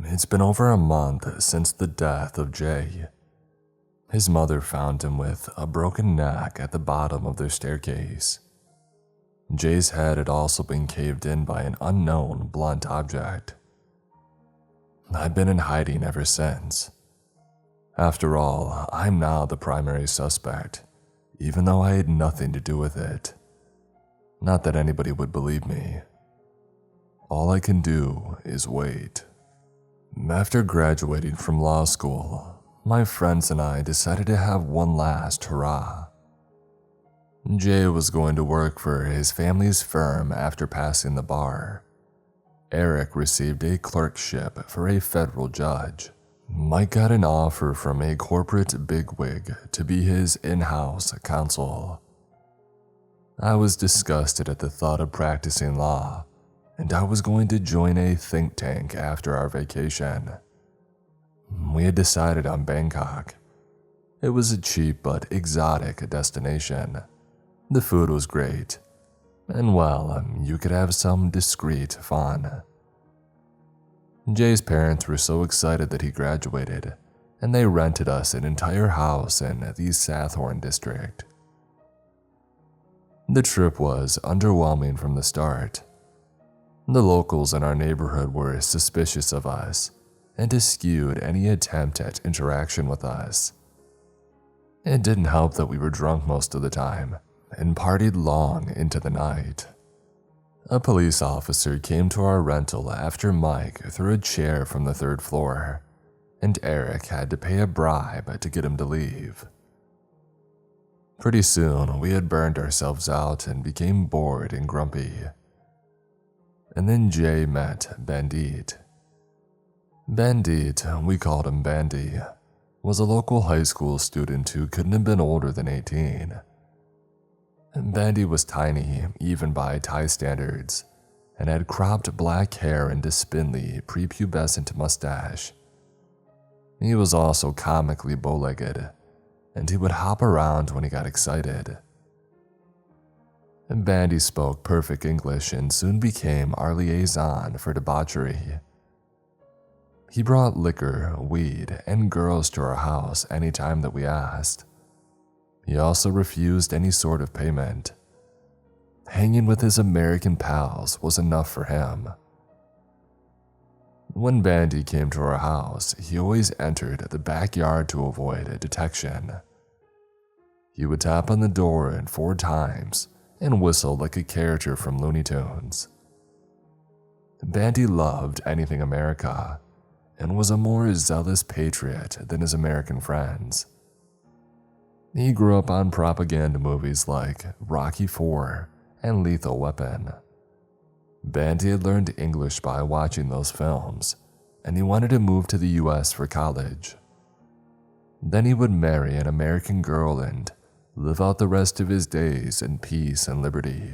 It's been over a month since the death of Jay. His mother found him with a broken neck at the bottom of their staircase. Jay's head had also been caved in by an unknown blunt object. I've been in hiding ever since. After all, I'm now the primary suspect, even though I had nothing to do with it. Not that anybody would believe me. All I can do is wait. After graduating from law school, my friends and I decided to have one last hurrah. Jay was going to work for his family's firm after passing the bar. Eric received a clerkship for a federal judge. Mike got an offer from a corporate bigwig to be his in-house counsel. I was disgusted at the thought of practicing law, and I was going to join a think tank after our vacation. We had decided on Bangkok. It was a cheap but exotic destination. The food was great, and well, you could have some discreet fun. Jay's parents were so excited that he graduated, and they rented us an entire house in the Sathorn district. The trip was underwhelming from the start. The locals in our neighborhood were suspicious of us and eschewed any attempt at interaction with us. It didn't help that we were drunk most of the time and partied long into the night. A police officer came to our rental after Mike threw a chair from the third floor, and Eric had to pay a bribe to get him to leave. Pretty soon, we had burned ourselves out and became bored and grumpy. And then Jay met Bandy. Bandy, we called him Bandy, was a local high school student who couldn't have been older than 18. Bandy was tiny, even by Thai standards, and had cropped black hair and a spindly, prepubescent mustache. He was also comically bow-legged, and he would hop around when he got excited. Bandy spoke perfect English and soon became our liaison for debauchery. He brought liquor, weed, and girls to our house any time that we asked. He also refused any sort of payment. Hanging with his American pals was enough for him. When Bandy came to our house, he always entered the backyard to avoid detection. He would tap on the door 4 times and whistle like a character from Looney Tunes. Bandy loved anything America and was a more zealous patriot than his American friends. He grew up on propaganda movies like Rocky IV and Lethal Weapon. Bandy had learned English by watching those films, and he wanted to move to the US for college. Then he would marry an American girl and live out the rest of his days in peace and liberty.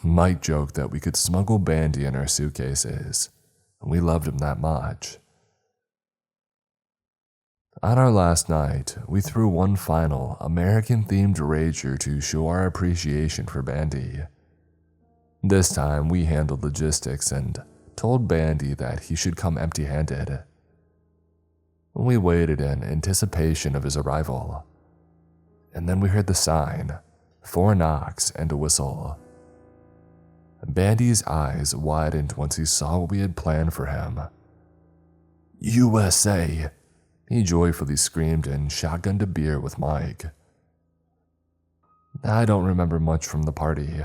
Mike joked that we could smuggle Bandy in our suitcases. We loved him that much. On our last night, we threw one final American-themed rager to show our appreciation for Bandy. This time, we handled logistics and told Bandy that he should come empty-handed. We waited in anticipation of his arrival, and then we heard the sign, 4 knocks and a whistle. Bandy's eyes widened once he saw what we had planned for him. USA! He joyfully screamed and shotgunned a beer with Mike. I don't remember much from the party.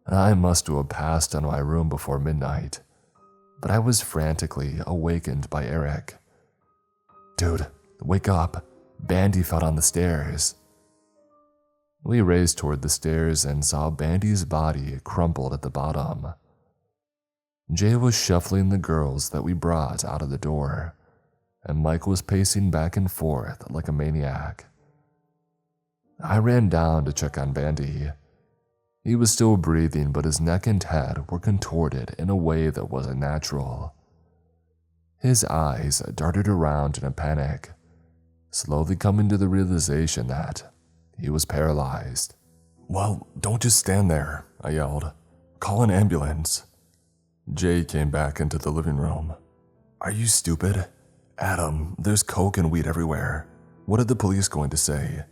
I must have passed on my room before midnight, but I was frantically awakened by Eric. Dude, wake up. Bandy fell down the stairs. We raced toward the stairs and saw Bandy's body crumpled at the bottom. Jay was shuffling the girls that we brought out of the door, and Mike was pacing back and forth like a maniac. I ran down to check on Bandy. He was still breathing, but his neck and head were contorted in a way that wasn't natural. His eyes darted around in a panic, slowly coming to the realization that he was paralyzed. Well, don't just stand there, I yelled. Call an ambulance. Jay came back into the living room. "Are you stupid? Adam, there's coke and weed everywhere. What are the police going to say?"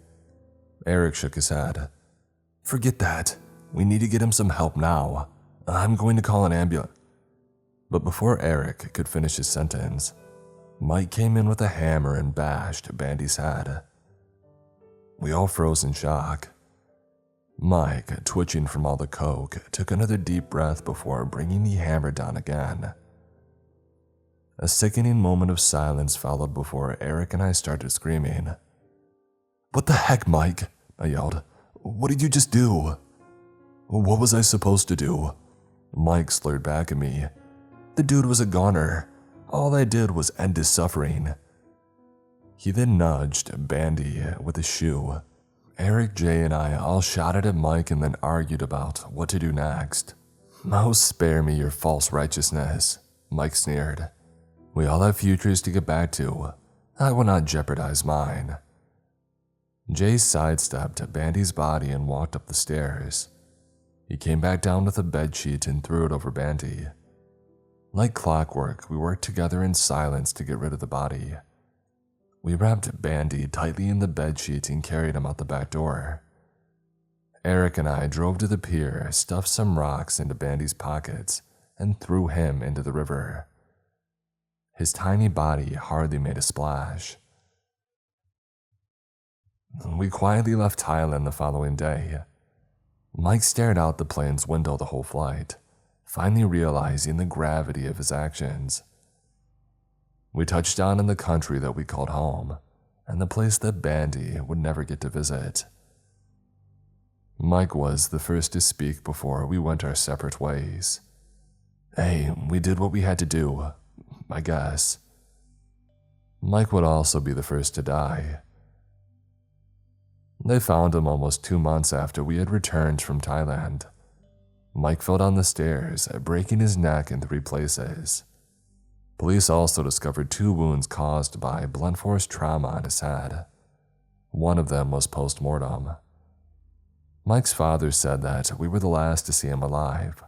Eric shook his head. "Forget that. We need to get him some help now. I'm going to call an ambulance." But before Eric could finish his sentence, Mike came in with a hammer and bashed Bandy's head. We all froze in shock. Mike, twitching from all the coke, took another deep breath before bringing the hammer down again. A sickening moment of silence followed before Eric and I started screaming. "What the heck, Mike?" I yelled. "What did you just do?" "What was I supposed to do?" Mike slurred back at me. "The dude was a goner. All I did was end his suffering." He then nudged Bandy with his shoe. Eric, Jay, and I all shouted at Mike and then argued about what to do next. "Oh, spare me your false righteousness," Mike sneered. "We all have futures to get back to. I will not jeopardize mine." Jay sidestepped Bandy's body and walked up the stairs. He came back down with a bedsheet and threw it over Bandy. Like clockwork, we worked together in silence to get rid of the body. We wrapped Bandy tightly in the bedsheet and carried him out the back door. Eric and I drove to the pier, stuffed some rocks into Bandy's pockets, and threw him into the river. His tiny body hardly made a splash. We quietly left Thailand the following day. Mike stared out the plane's window the whole flight, finally realizing the gravity of his actions. We touched down in the country that we called home, and the place that Bandy would never get to visit. Mike was the first to speak before we went our separate ways. "Hey, we did what we had to do, I guess." Mike would also be the first to die. They found him almost 2 months after we had returned from Thailand. Mike fell down the stairs, breaking his neck in 3 places. Police also discovered 2 wounds caused by blunt force trauma on his head. One of them was post-mortem. Mike's father said that we were the last to see him alive.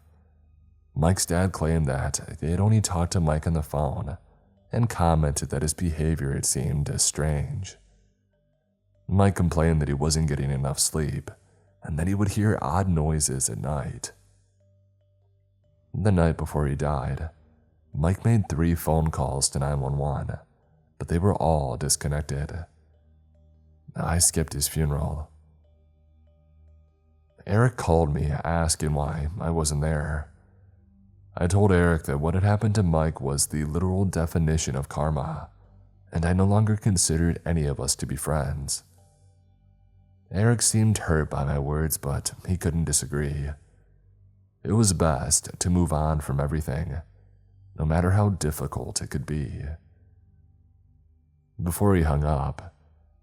Mike's dad claimed that they had only talked to Mike on the phone and commented that his behavior had seemed strange. Mike complained that he wasn't getting enough sleep and that he would hear odd noises at night. The night before he died, Mike made 3 phone calls to 911, but they were all disconnected. I skipped his funeral. Eric called me asking why I wasn't there. I told Eric that what had happened to Mike was the literal definition of karma, and I no longer considered any of us to be friends. Eric seemed hurt by my words, but he couldn't disagree. It was best to move on from everything, no matter how difficult it could be. Before he hung up,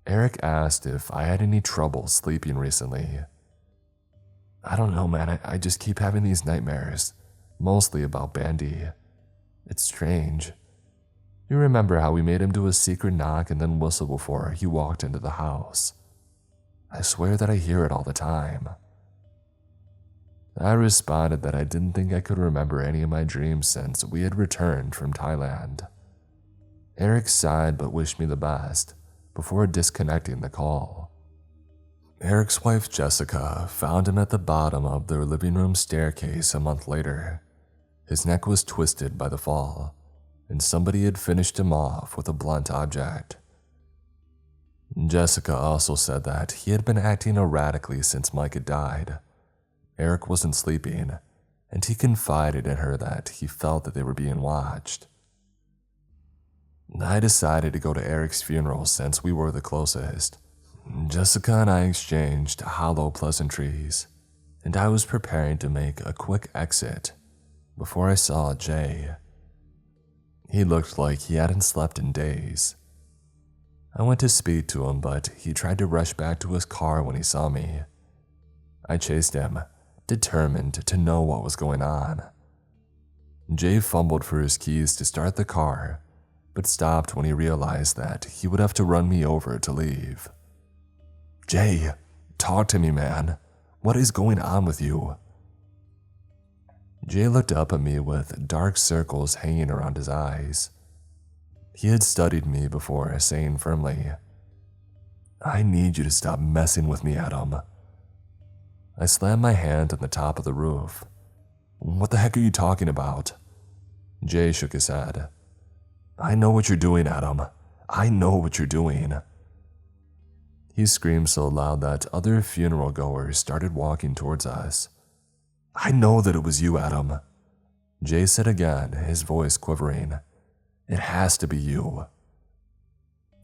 Eric asked if I had any trouble sleeping recently. "I don't know, man. I just keep having these nightmares, mostly about Bandy. It's strange. You remember how we made him do a secret knock and then whistle before he walked into the house? I swear that I hear it all the time." I responded that I didn't think I could remember any of my dreams since we had returned from Thailand. Eric sighed but wished me the best before disconnecting the call. Eric's wife Jessica found him at the bottom of their living room staircase a month later. His neck was twisted by the fall, and somebody had finished him off with a blunt object. Jessica also said that he had been acting erratically since Mike had died. Eric wasn't sleeping, and he confided in her that he felt that they were being watched. I decided to go to Eric's funeral since we were the closest. Jessica and I exchanged hollow pleasantries, and I was preparing to make a quick exit before I saw Jay. He looked like he hadn't slept in days. I went to speak to him, but he tried to rush back to his car when he saw me. I chased him, determined to know what was going on. Jay fumbled for his keys to start the car, but stopped when he realized that he would have to run me over to leave. "Jay, talk to me, man. What is going on with you?" Jay looked up at me with dark circles hanging around his eyes. He had studied me before, saying firmly, "I need you to stop messing with me, Adam." I slammed my hand on the top of the roof. "What the heck are you talking about?" Jay shook his head. "I know what you're doing, Adam. I know what you're doing." He screamed so loud that other funeral goers started walking towards us. "I know that it was you, Adam," Jay said again, his voice quivering. "It has to be you."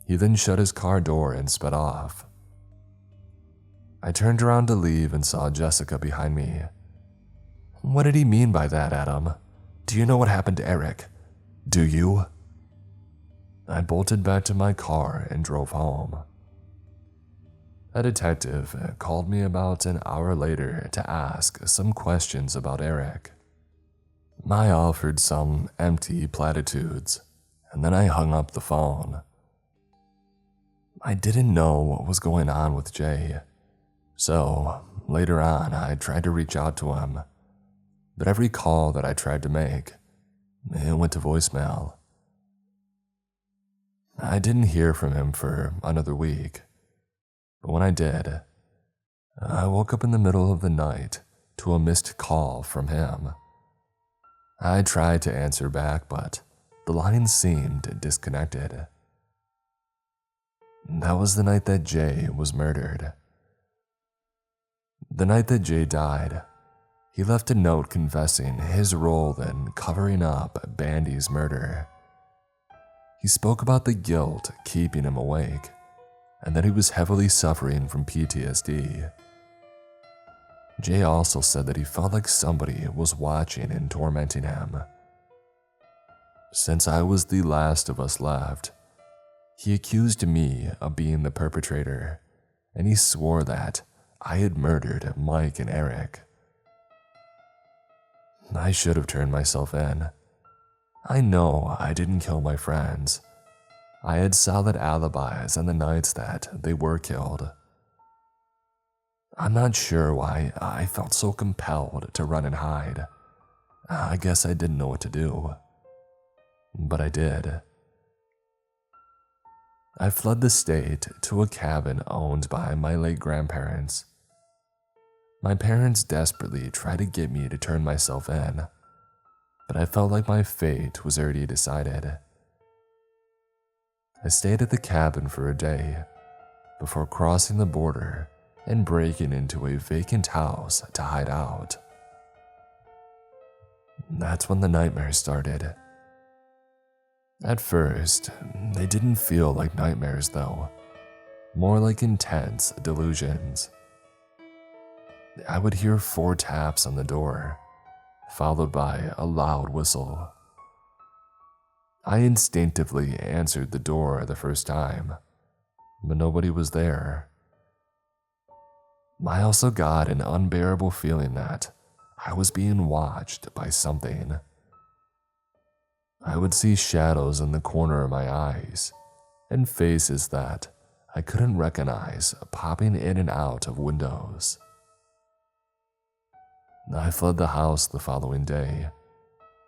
He then shut his car door and sped off. I turned around to leave and saw Jessica behind me. "What did he mean by that, Adam? Do you know what happened to Eric? Do you?" I bolted back to my car and drove home. A detective called me about an hour later to ask some questions about Eric. I offered some empty platitudes, and then I hung up the phone. I didn't know what was going on with Jay, so later on I tried to reach out to him, but every call that I tried to make, it went to voicemail. I didn't hear from him for another week, but when I did, I woke up in the middle of the night to a missed call from him. I tried to answer back, but the line seemed disconnected. That was the night that Jay was murdered. The night that Jay died, he left a note confessing his role in covering up Bandy's murder. He spoke about the guilt keeping him awake, and that he was heavily suffering from PTSD. Jay also said that he felt like somebody was watching and tormenting him. Since I was the last of us left, he accused me of being the perpetrator, and he swore that I had murdered Mike and Eric. I should have turned myself in. I know I didn't kill my friends. I had solid alibis on the nights that they were killed. I'm not sure why I felt so compelled to run and hide. I guess I didn't know what to do. But I did. I fled the state to a cabin owned by my late grandparents. My parents desperately tried to get me to turn myself in, but I felt like my fate was already decided. I stayed at the cabin for a day before crossing the border and breaking into a vacant house to hide out. That's when the nightmares started. At first, they didn't feel like nightmares though, more like intense delusions. I would hear 4 taps on the door, followed by a loud whistle. I instinctively answered the door the first time, but nobody was there. I also got an unbearable feeling that I was being watched by something. I would see shadows in the corner of my eyes and faces that I couldn't recognize popping in and out of windows. I fled the house the following day,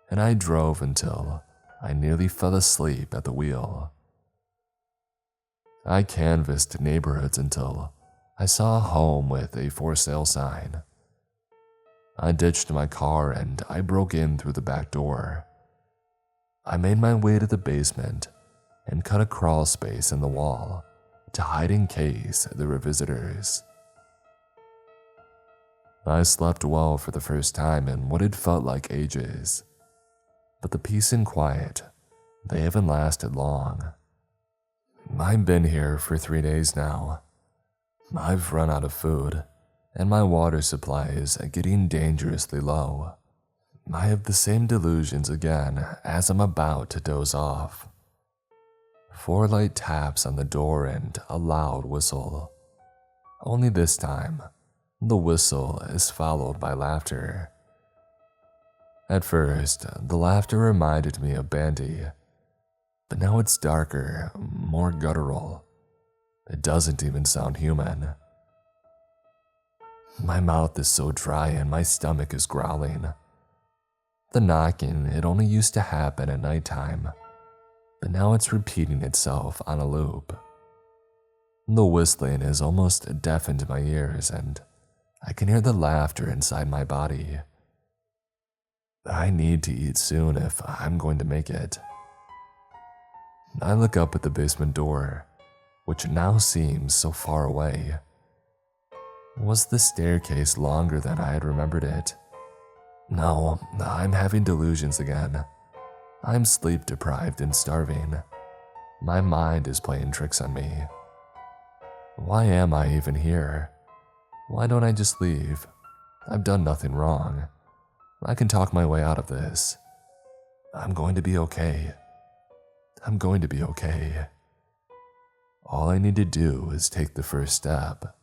and I drove until I nearly fell asleep at the wheel. I canvassed neighborhoods until I saw a home with a for sale sign. I ditched my car and I broke in through the back door. I made my way to the basement and cut a crawl space in the wall to hide in case there were visitors. I slept well for the first time in what had felt like ages, but the peace and quiet, they haven't lasted long. I've been here for 3 days now. I've run out of food, and my water supply is getting dangerously low. I have the same delusions again as I'm about to doze off. 4 light taps on the door and a loud whistle. Only this time, the whistle is followed by laughter. At first, the laughter reminded me of Bandy, but now it's darker, more guttural. It doesn't even sound human. My mouth is so dry and my stomach is growling. The knocking, it only used to happen at nighttime, but now it's repeating itself on a loop. The whistling has almost deafened my ears, and I can hear the laughter inside my body. I need to eat soon if I'm going to make it. I look up at the basement door, which now seems so far away. Was the staircase longer than I had remembered it? No, I'm having delusions again. I'm sleep deprived and starving. My mind is playing tricks on me. Why am I even here? Why don't I just leave? I've done nothing wrong. I can talk my way out of this. I'm going to be okay. I'm going to be okay. All I need to do is take the first step.